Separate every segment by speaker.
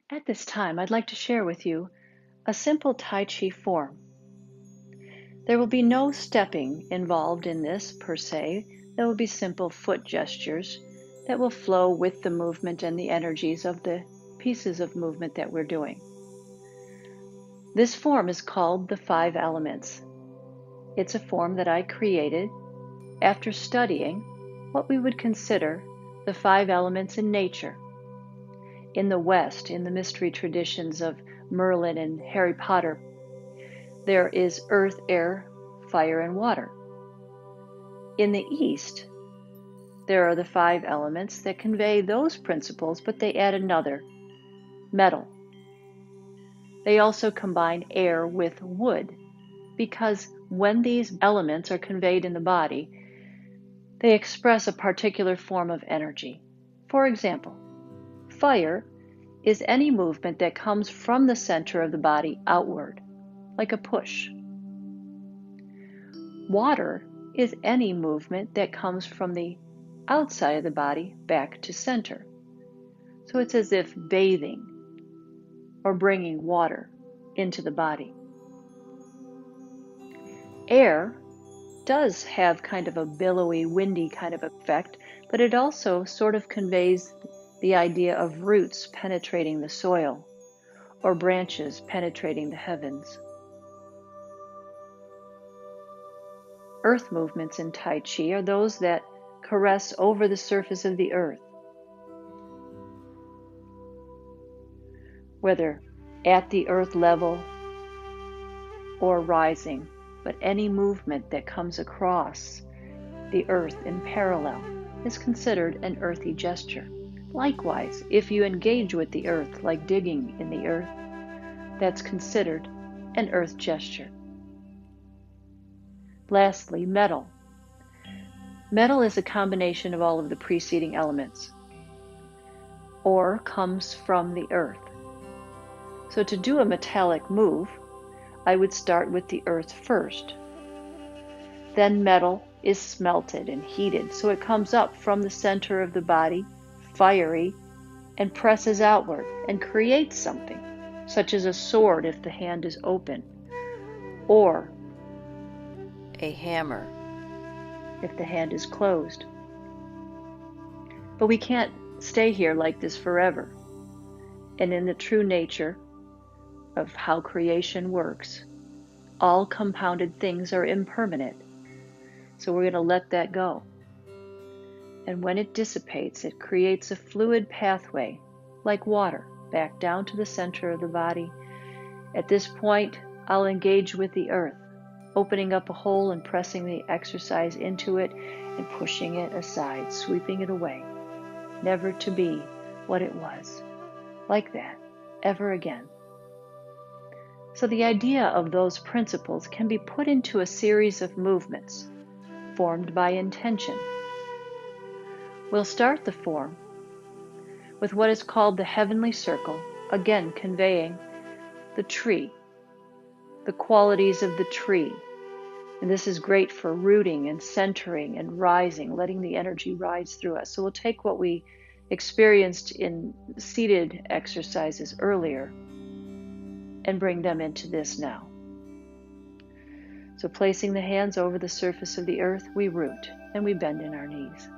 Speaker 1: At this time, I'd like to share with you a simple Tai Chi form. There will be no stepping involved in this per se. There will be simple foot gestures that will flow with the movement and the energies of the pieces of movement that we're doing. This form is called the 5 Elements. It's a form that I created after studying what we would consider the 5 elements in nature. In the West, in the mystery traditions of Merlin and Harry Potter, there is earth, air, fire, and water. In the East, there are the 5 elements that convey those principles, but they add another, metal. They also combine air with wood, because when these elements are conveyed in the body, they express a particular form of energy. For example, fire is any movement that comes from the center of the body outward, like a push. Water is any movement that comes from the outside of the body back to center. So it's as if bathing or bringing water into the body. Air does have kind of a billowy, windy kind of effect, but it also sort of conveys the idea of roots penetrating the soil or branches penetrating the heavens. Earth movements in Tai Chi are those that caress over the surface of the earth, whether at the earth level or rising, but any movement that comes across the earth in parallel is considered an earthy gesture. Likewise, if you engage with the earth, like digging in the earth, that's considered an earth gesture. Lastly, metal. Metal is a combination of all of the preceding elements, or comes from the earth. So to do a metallic move, I would start with the earth first. Then metal is smelted and heated, so it comes up from the center of the body, fiery, and presses outward and creates something, such as a sword if the hand is open, or a hammer if the hand is closed. But we can't stay here like this forever. And in the true nature of how creation works, all compounded things are impermanent. So we're going to let that go. And when it dissipates, it creates a fluid pathway, like water, back down to the center of the body. At this point, I'll engage with the earth, opening up a hole and pressing the exercise into it and pushing it aside, sweeping it away, never to be what it was, like that, ever again. So the idea of those principles can be put into a series of movements formed by intention. We'll start the form with what is called the heavenly circle, again conveying the tree, the qualities of the tree. And this is great for rooting and centering and rising, letting the energy rise through us. So we'll take what we experienced in seated exercises earlier and bring them into this now. So placing the hands over the surface of the earth, we root and we bend in our knees.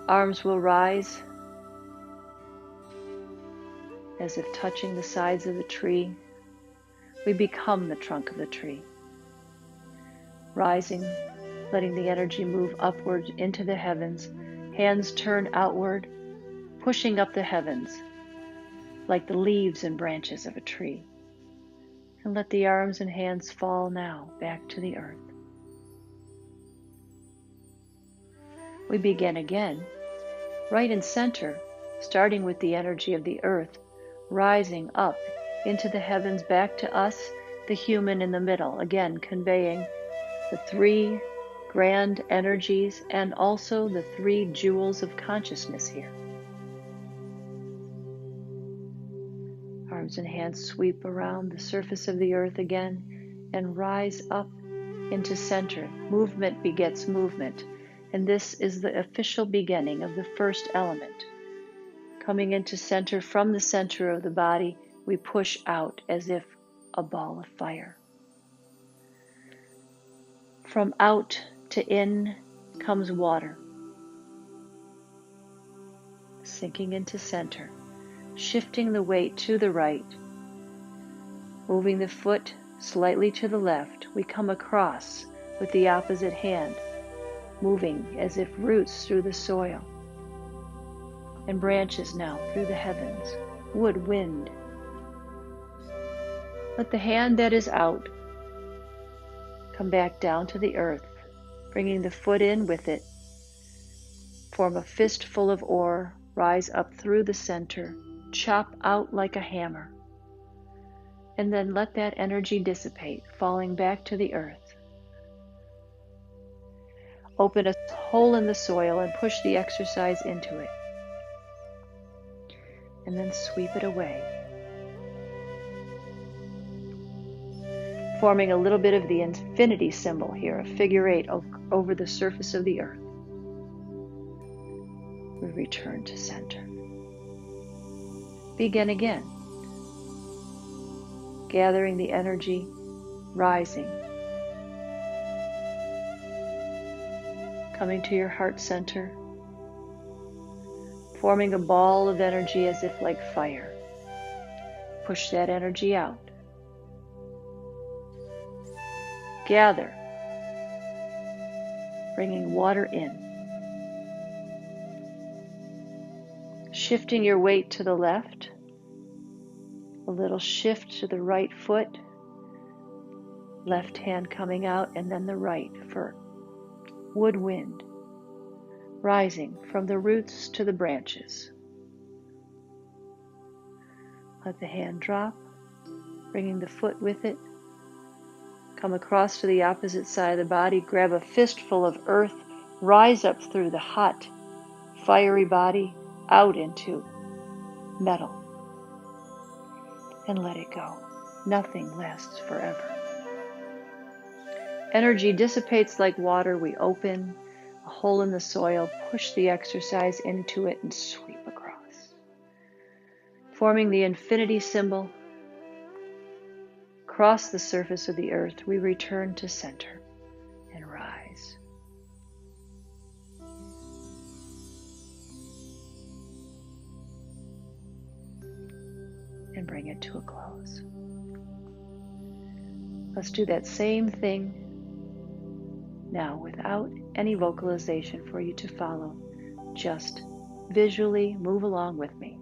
Speaker 1: Arms will rise as if touching the sides of the tree. We become the trunk of the tree. Rising, letting the energy move upward into the heavens, hands turn outward, pushing up the heavens, like the leaves and branches of a tree. And let the arms and hands fall now back to the earth. We begin again, right in center, starting with the energy of the earth, rising up into the heavens back to us, the human in the middle, again conveying the 3 grand energies and also the 3 jewels of consciousness here. Arms and hands sweep around the surface of the earth again and rise up into center. Movement begets movement, and this is the official beginning of the first element, Coming into center, from the center of the body, we push out as if a ball of fire. From out to in comes water, sinking into center, shifting the weight to the right, moving the foot slightly to the left. We come across with the opposite hand, moving as if roots through the soil, and branches now through the heavens, wood, wind. Let the hand that is out come back down to the earth, bringing the foot in with it. Form a fistful of ore, rise up through the center, chop out like a hammer, and then let that energy dissipate, falling back to the earth. Open a hole in the soil and push the exercise into it, and then sweep it away, forming a little bit of the infinity symbol here, a figure 8 over the surface of the earth. We return to center. Begin again, gathering the energy, rising, coming to your heart center, forming a ball of energy as if like fire. Push that energy out. Gather, bringing water in. Shifting your weight to the left, a little shift to the right foot, left hand coming out, and then the right for wood, wind, rising from the roots to the branches. Let the hand drop, bringing the foot with it. Come across to the opposite side of the body, grab a fistful of earth, rise up through the hot, fiery body, out into metal, and let it go. Nothing lasts forever. Energy dissipates like water. We open a hole in the soil, push the exercise into it, and sweep across, forming the infinity symbol. Across the surface of the earth, we return to center and rise. And bring it to a close. Let's do that same thing now without any vocalization for you to follow. Just visually move along with me.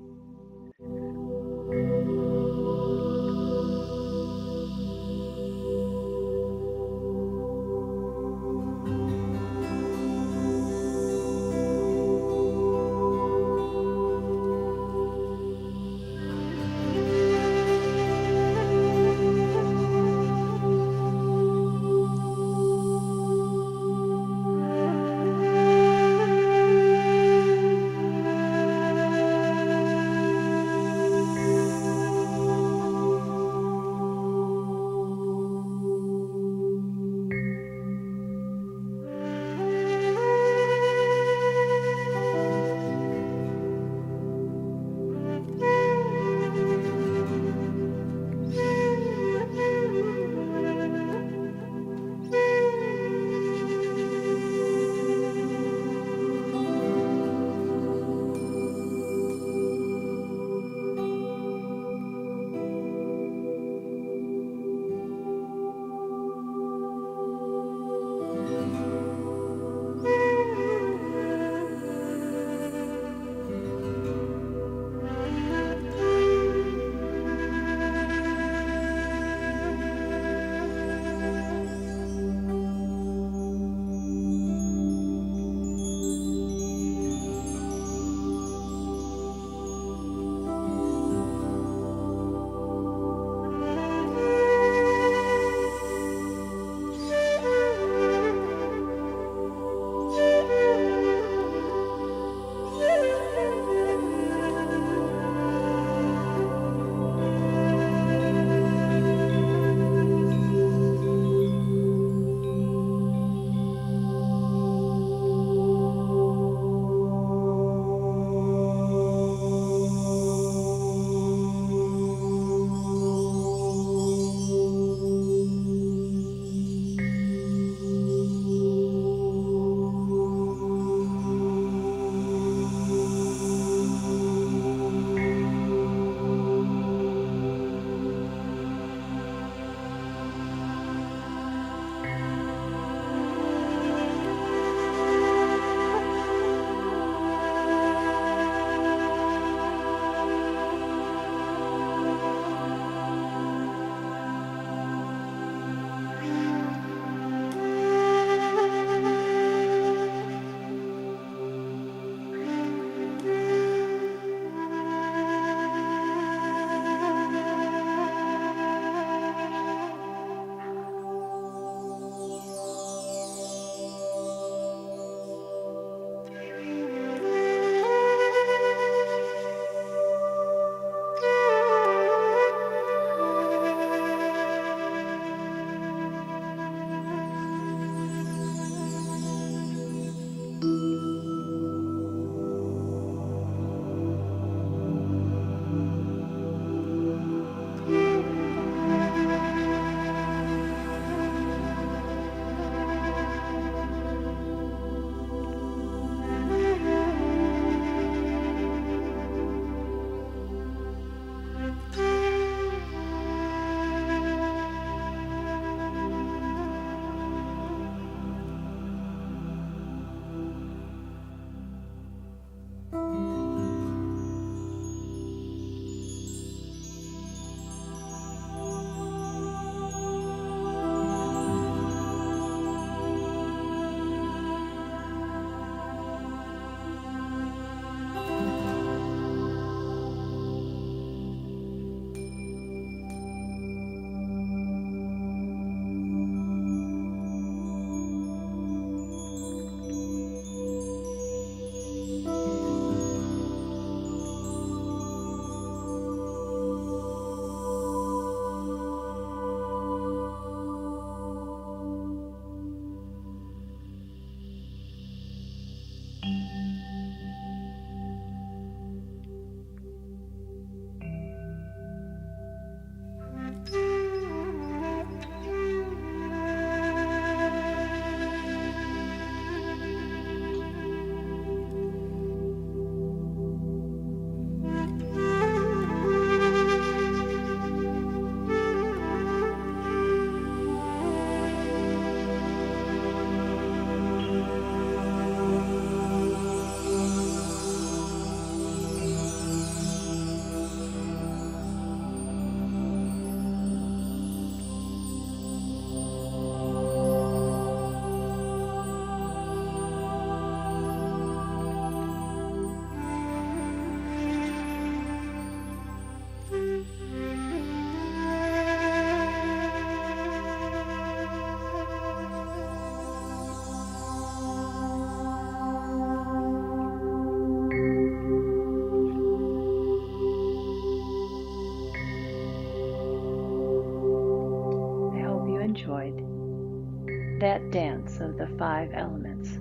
Speaker 1: that dance of the 5 elements.